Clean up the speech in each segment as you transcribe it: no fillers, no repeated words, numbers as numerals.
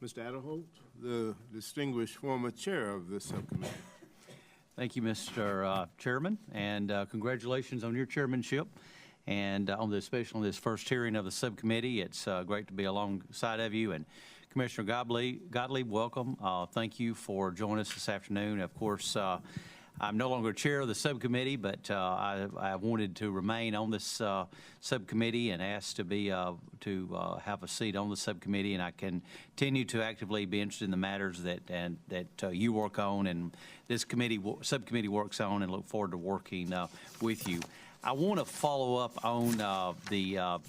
Mr. Aderholt, the distinguished former chair of this subcommittee. Thank you, Mr. Chairman, and congratulations on your chairmanship and especially on this first hearing of the subcommittee. It's great to be alongside of you. And Commissioner Gottlieb, welcome. Thank you for joining us this afternoon. Of course, I'm no longer chair of the subcommittee, but I wanted to remain on this subcommittee and asked to be have a seat on the subcommittee, and I continue to actively be interested in the matters that you work on and this subcommittee works on, and look forward to working with you. I want to follow up on the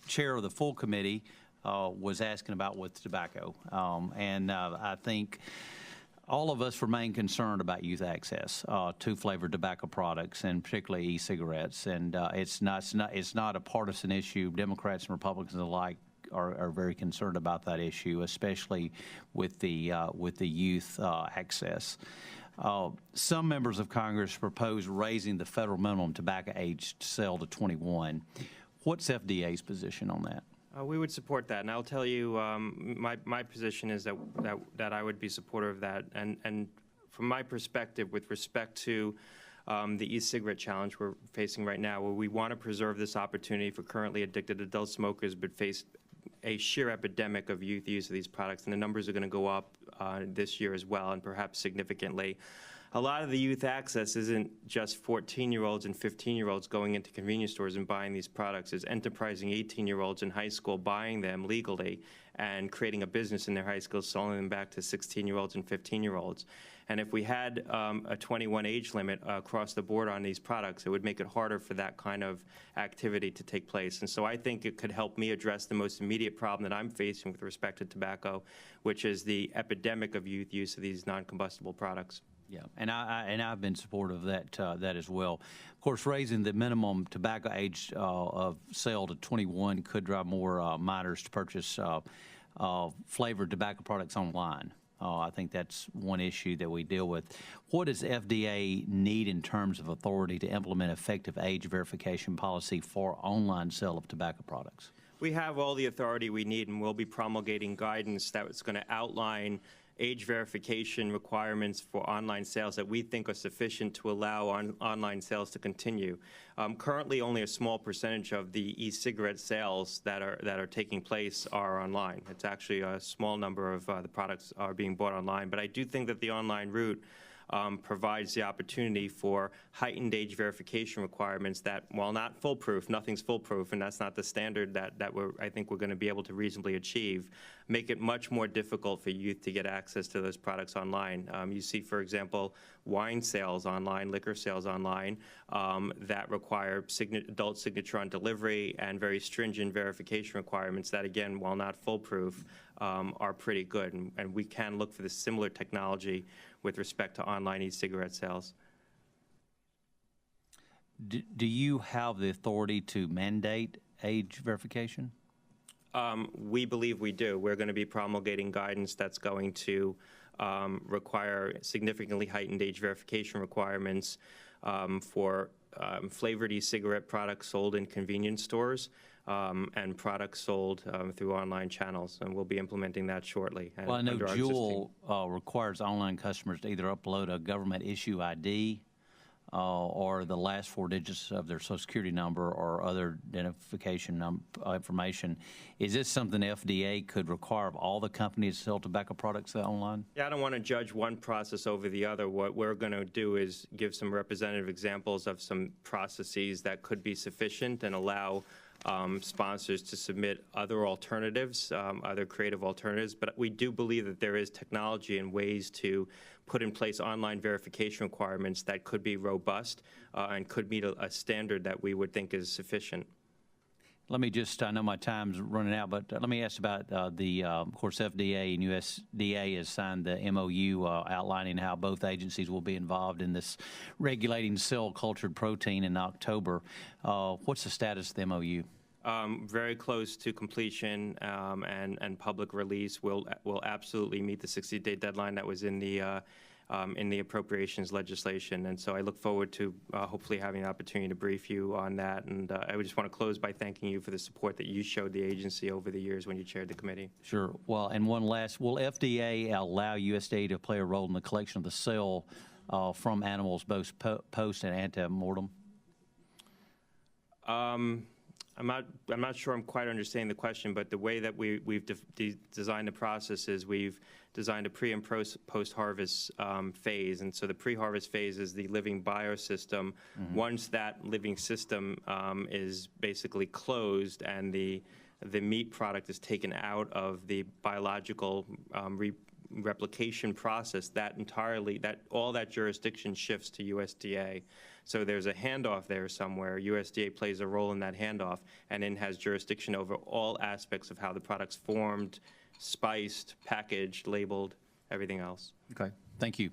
chair of the full committee was asking about with tobacco, and I think all of us remain concerned about youth access to flavored tobacco products, and particularly e-cigarettes. And it's not a partisan issue. Democrats and Republicans alike are very concerned about that issue, especially with the youth access. Some members of Congress propose raising the federal minimum tobacco age to sell to 21. What's FDA's position on that? We would support that, and I'll tell you, my position is that I would be supportive of that. And from my perspective, with respect to the e-cigarette challenge we're facing right now, where we want to preserve this opportunity for currently addicted adult smokers, but face a sheer epidemic of youth use of these products, and the numbers are going to go up this year as well, and perhaps significantly. A lot of the youth access isn't just 14-year-olds and 15-year-olds going into convenience stores and buying these products. It's enterprising 18-year-olds in high school buying them legally and creating a business in their high school, selling them back to 16-year-olds and 15-year-olds. And if we had a 21 age limit across the board on these products, it would make it harder for that kind of activity to take place. And so I think it could help me address the most immediate problem that I'm facing with respect to tobacco, which is the epidemic of youth use of these non-combustible products. Yeah, and I've been supportive of that as well. Of course, raising the minimum tobacco age of sale to 21 could drive more minors to purchase flavored tobacco products online. I think that's one issue that we deal with. What does FDA need in terms of authority to implement effective age verification policy for online sale of tobacco products? We have all the authority we need, and we'll be promulgating guidance that's going to outline age verification requirements for online sales that we think are sufficient to allow online sales to continue. Currently, only a small percentage of the e-cigarette sales that are taking place are online. It's actually a small number of the products are being bought online. But I do think that the online route provides the opportunity for heightened age verification requirements that, while not foolproof, nothing's foolproof, and that's not the standard that I think we're going to be able to reasonably achieve, make it much more difficult for youth to get access to those products online. You see, for example, wine sales online, liquor sales online that require adult signature on delivery and very stringent verification requirements that, again, while not foolproof, are pretty good. And we can look for the similar technology with respect to online e-cigarette sales. Do you have the authority to mandate age verification? We believe we do. We're going to be promulgating guidance that's going to require significantly heightened age verification requirements for flavored e-cigarette products sold in convenience stores and products sold through online channels, and we'll be implementing that shortly. Well, I know Juul requires online customers to either upload a government issue ID or the last 4 digits of their Social Security number or other identification information. Is this something FDA could require of all the companies that sell tobacco products online? Yeah, I don't want to judge one process over the other. What we're going to do is give some representative examples of some processes that could be sufficient and allow sponsors to submit other alternatives, other creative alternatives. But we do believe that there is technology and ways to put in place online verification requirements that could be robust and could meet a standard that we would think is sufficient. Let me just, I know my time's running out, but let me ask about of course, FDA and USDA has signed the MOU outlining how both agencies will be involved in this regulating cell-cultured protein in October. What's the status of the MOU? Very close to completion and public release. Will absolutely meet the 60-day deadline that was in the in the appropriations legislation. And so I look forward to hopefully having an opportunity to brief you on that. And I would just want to close by thanking you for the support that you showed the agency over the years when you chaired the committee. Sure. Well, and one last, will FDA allow USDA to play a role in the collection of the cell from animals, both post and ante-mortem? I'm not sure I'm quite understanding the question, but the way that we've designed the process is we've designed a pre and post-harvest phase. And so the pre-harvest phase is the living biosystem. Once that living system is basically closed and the meat product is taken out of the biological replication process, all that jurisdiction shifts to USDA. So there's a handoff there somewhere. USDA plays a role in that handoff and then has jurisdiction over all aspects of how the product's formed, spiced, packaged, labeled, everything else. Okay. Thank you.